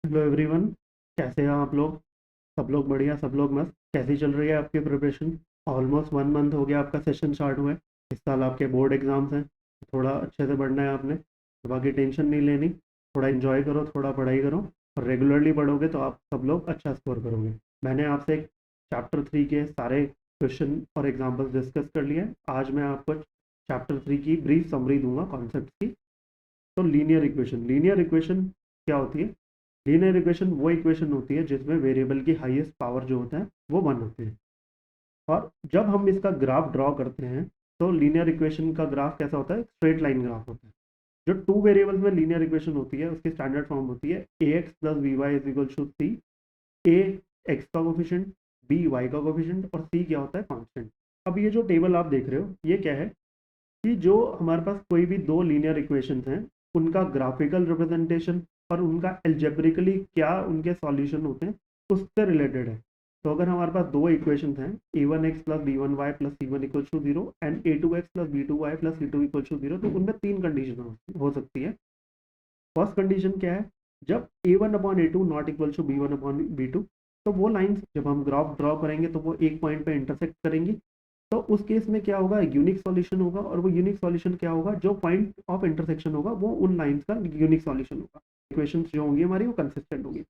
Hello everyone. कैसे हैं आप लोग? सब लोग बढ़िया, सब लोग मस्त। कैसी चल रही है आपकी प्रिपरेशन? ऑलमोस्ट 1 मंथ हो गया आपका सेशन स्टार्ट हुआ है। इस साल आपके बोर्ड एग्जाम्स हैं, थोड़ा अच्छे से पढ़ना है आपने। तो बाकी टेंशन नहीं लेनी, थोड़ा इन्जॉय करो, थोड़ा पढ़ाई करो। और रेगुलरली पढ़ोगे तो आप सब लोग अच्छा स्कोर करोगे। मैंने आपसे एक चैप्टर 3 के सारे क्वेश्चन और एग्जाम्पल्स डिस्कस कर लिए हैं। आज मैं आपको चैप्टर 3 की ब्रीफ समरी दूंगा कॉन्सेप्ट की। तो लीनियर इक्वेशन क्या होती है? लीनियर इक्वेशन वो इक्वेशन होती है जिसमें वेरिएबल की हाईएस्ट पावर जो होता है वो 1 होती है। और जब हम इसका ग्राफ ड्रॉ करते हैं तो लीनियर इक्वेशन का ग्राफ कैसा होता है? स्ट्रेट लाइन ग्राफ होता है। जो टू वेरिएबल्स में लीनियर इक्वेशन होती है उसकी स्टैंडर्ड फॉर्म होती है A X plus B Y is equal to C. A X का कोफिशिएंट, बी वाई का कोफिशिएंट और सी क्या होता है? कांस्टेंट। अब ये जो टेबल आप देख रहे हो ये क्या है कि जो हमारे पास कोई भी दो लीनियर इक्वेशंस हैं उनका ग्राफिकल रिप्रेजेंटेशन और उनका एल्जेब्रिकली क्या उनके सॉल्यूशन होते हैं उससे रिलेटेड है। तो अगर हमारे पास दो इक्वेशंस हैं a1x plus b1y plus c1 equal to zero and a2x plus b2y plus c2 equal to zero, तो उनमें तीन कंडीशन हो सकती है। फर्स्ट कंडीशन क्या है? जब a1 upon a2 not equal to b1 upon b2, तो वो लाइंस जब हम ग्राफ ड्रॉ करेंगे तो वो एक पॉइंट पे इंटरसेक्ट करेंगी। तो उस केस में क्या होगा? यूनिक सॉल्यूशन होगा। और वो यूनिक सॉल्यूशन क्या होगा? जो पॉइंट ऑफ इंटरसेक्शन होगा वो उन लाइंस का यूनिक सॉल्यूशन होगा। इक्वेशंस जो होंगी हमारी वो कंसिस्टेंट होगी।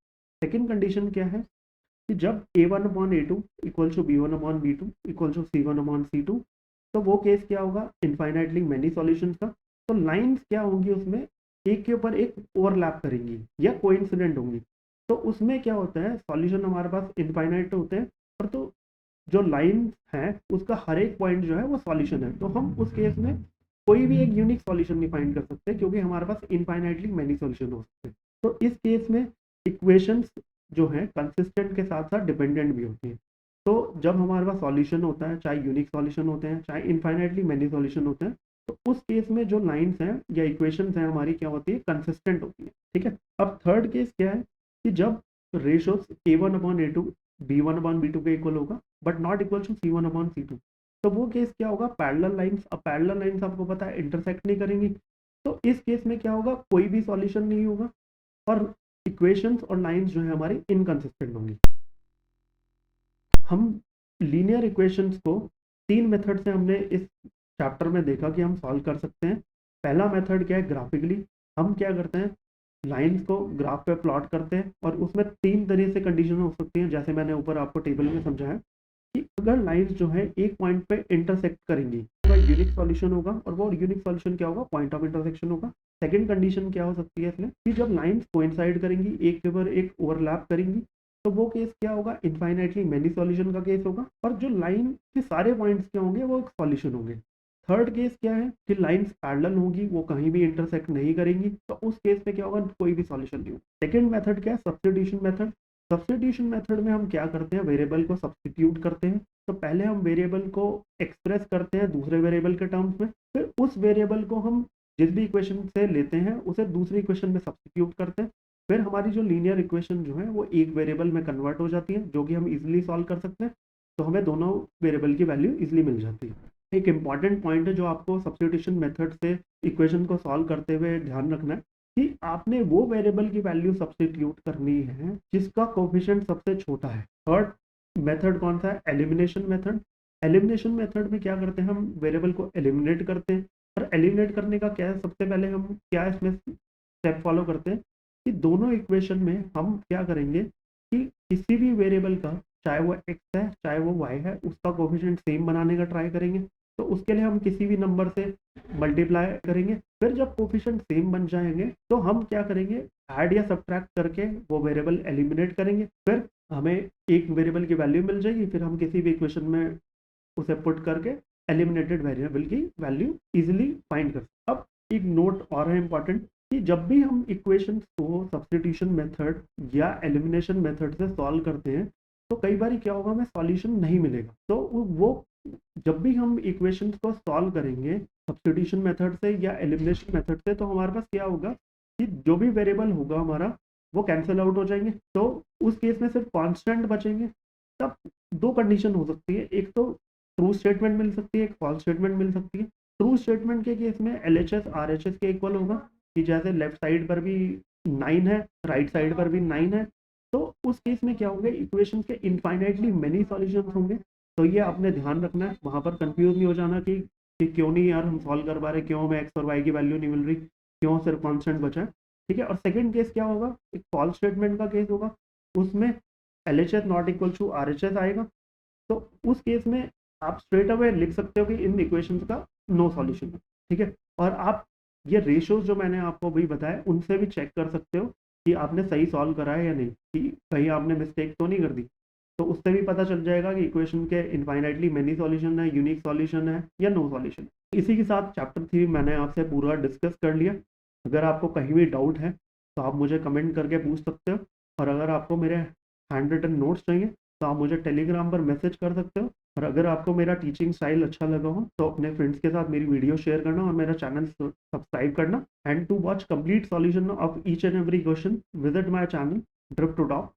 सेकंड कंडीशन क्या है कि जब a1 upon a2 equal to b1 upon b2 equal to c1 upon c2, तो वो केस क्या होगा? इनफाइनाइटली मैनी सॉल्यूशंस का। तो लाइंस क्या होंगी उसमें? एक के ऊपर एक ओवरलैप करेंगी या कोइंसिडेंट होंगी। तो उसमें क्या होता है? सॉल्यूशन हमारे पास इनफाइनाइट होते हैं। और तो जो लाइन है उसका हर एक पॉइंट जो है वो सॉल्यूशन है। तो हम उस केस में कोई भी एक यूनिक सॉल्यूशन नहीं फाइंड कर सकते क्योंकि हमारे पास इनफाइनाइटली मैनी सॉल्यूशन हो सकते हैं। तो इस केस में इक्वेशंस जो है कंसिस्टेंट के साथ साथ डिपेंडेंट भी होती है। तो जब हमारे पास सॉल्यूशन होता है, चाहे यूनिक सॉल्यूशन होते हैं चाहे इनफाइनाइटली मैनी सॉल्यूशन होते हैं, तो उस केस में जो लाइंस हैं या इक्वेशंस हैं हमारी क्या होती है? कंसिस्टेंट होती है। ठीक है। अब थर्ड केस क्या है कि जब ratios a1 upon a2 b1 upon b2 के इक्वल होगा but not equal to c1 upon c2, तो वो केस क्या होगा? Parallel lines. अब पैरेलल लाइंस आपको पता है इंटरसेक्ट नहीं करेंगी। तो इस केस में क्या होगा? कोई भी सॉल्यूशन नहीं होगा और इक्वेशंस और लाइंस जो है हमारी इनकंसिस्टेंट होंगी। हम लीनियर इक्वेशंस को तीन मेथड से हमने इस चैप्टर में देखा कि हम सॉल्व कर सकते हैं। पहला मेथड क्या है? ग्राफिकली। हम क्या करते हैं? लाइंस को ग्राफ पे प्लॉट करते हैं और उसमें तीन तरह से कंडीशन हो सकती हैं, जैसे मैंने ऊपर आपको टेबल में समझाया कि अगर लाइंस जो है एक पॉइंट पे इंटरसेक्ट करेंगी तो यूनिक सॉल्यूशन होगा। और वो यूनिक सॉल्यूशन क्या होगा? पॉइंट ऑफ इंटरसेक्शन होगा। सेकंड कंडीशन क्या हो सकती है इसमें कि जब लाइंस कोइंसाइड करेंगी, एक के ऊपर एक ओवरलैप करेंगी, तो वो केस क्या होगा? इनफाइनाइटली मैनी सॉल्यूशन का केस होगा और जो लाइन के सारे पॉइंट्स क्या होंगे वो एक सॉल्यूशन होंगे। थर्ड केस क्या है कि लाइंस पैरेलल होंगी, वो कहीं भी इंटरसेक्ट नहीं करेंगी, तो उस केस में क्या होगा? कोई भी सॉल्यूशन नहीं होगा। सेकंड मेथड क्या है? Substitution method. सब्स्टिट्यूशन मेथड में हम क्या करते हैं? वेरिएबल को सब्स्टिट्यूट करते हैं। तो पहले हम वेरिएबल को एक्सप्रेस करते हैं दूसरे वेरिएबल के टर्म्स में, फिर उस वेरिएबल को हम जिस भी इक्वेशन से लेते हैं उसे दूसरी इक्वेशन में सब्स्टिट्यूट करते हैं। फिर हमारी जो लीनियर इक्वेशन जो है वो एक वेरिएबल में कन्वर्ट हो जाती है, जो कि हम इजीली सॉल्व कर सकते हैं। तो हमें दोनों वेरिएबल की वैल्यू इजीली मिल जाती है। एक इंपॉर्टेंट पॉइंट है जो आपको सब्स्टिट्यूशन मेथड से इक्वेशन को सॉल्व करते हुए ध्यान रखना है कि आपने वो वेरिएबल की वैल्यू सब्स्टिट्यूट करनी है जिसका कोफिशिएंट सबसे छोटा है। थर्ड मेथड कौन सा है? Elimination method. एलिमिनेशन मेथड में क्या करते हैं? हम वेरिएबल को एलिमिनेट करते हैं। और एलिमिनेट करने का क्या है? सबसे पहले हम क्या इसमें स्टेप फॉलो करते हैं कि दोनों इक्वेशन में हम क्या करेंगे कि किसी भी वेरिएबल का, चाहे वो एक्स है चाहे वो वाई है, उसका कोफिशिएंट सेम बनाने का ट्राई करेंगे। तो उसके लिए हम किसी भी नंबर से मल्टीप्लाई करेंगे। फिर जब कोफिशिएंट सेम बन जाएंगे तो हम क्या करेंगे? ऐड या सब्ट्रैक्ट करके वो वेरिएबल एलिमिनेट करेंगे। फिर हमें एक वेरिएबल की वैल्यू मिल जाएगी, फिर हम किसी भी इक्वेशन में उसे पुट करके एलिमिनेटेड वेरिएबल की वैल्यू इजीली फाइंड कर सकते। अब एक नोट और है इंपॉर्टेंट कि जब भी हम इक्वेशंस को सब्स्टिट्यूशन मेथड या एलिमिनेशन मेथड से सॉल्व करते हैं तो कई बार क्या होगा? हमें सॉल्यूशन नहीं मिलेगा। तो वो जब भी हम इक्वेशंस को सॉल्व करेंगे सब्स्टिट्यूशन मेथड से या एलिमिनेशन मेथड से, तो हमारे पास क्या होगा कि जो भी वेरिएबल होगा हमारा वो कैंसिल आउट हो जाएंगे। तो उस केस में सिर्फ कांस्टेंट बचेंगे। तब दो कंडीशन हो सकती है, एक तो ट्रू स्टेटमेंट मिल सकती है, एक फॉल्स स्टेटमेंट मिल सकती है। ट्रू स्टेटमेंट के केस में L H S R H S के इक्वल होगा कि जैसे लेफ्ट साइड पर भी 9 है, राइट साइड पर भी 9 है, तो उस केस में क्या होंगे, इक्वेशन के इनफाइनाइटली मेनी सॉल्यूशन होंगे। तो ये आपने ध्यान रखना है, वहां पर कंफ्यूज नहीं हो जाना कि क्यों नहीं यार हम सॉल्व कर पा रहे, क्यों हमें एक्स और वाई की वैल्यू नहीं मिल रही, क्यों सिर्फ कॉन्स्टेंट बचा है। ठीक है। और सेकंड केस क्या होगा, एक फॉल्स स्टेटमेंट का केस होगा, उसमें L H S not equal to R H S आएगा। तो उस केस में आप स्ट्रेट अवे लिख सकते हो कि इन इक्वेशंस का नो सॉल्यूशन है। ठीक है। और आप ये रेशियोज जो मैंने आपको अभी बताया उनसे भी चेक कर सकते हो कि आपने सही सॉल्व करा है या नहीं, कि कहीं आपने मिस्टेक तो नहीं कर दी। तो उससे भी पता चल जाएगा कि इक्वेशन के इनफाइनाइटली मेनी सॉल्यूशन है, यूनिक सॉल्यूशन है या नो सॉल्यूशन। इसी के साथ चैप्टर 3 मैंने आपसे पूरा डिस्कस कर लिया। अगर आपको कहीं भी डाउट है तो आप मुझे कमेंट करके पूछ सकते हो, और अगर आपको मेरे हैंड रिटन नोट्स चाहिए तो आप मुझे टेलीग्राम पर मैसेज कर सकते हो। और अगर आपको मेरा टीचिंग स्टाइल अच्छा लगा हो तो अपने फ्रेंड्स के साथ मेरी वीडियो शेयर करना और मेरा चैनल सब्सक्राइब करना। And to watch complete solution of each and every question visit my channel drift to top.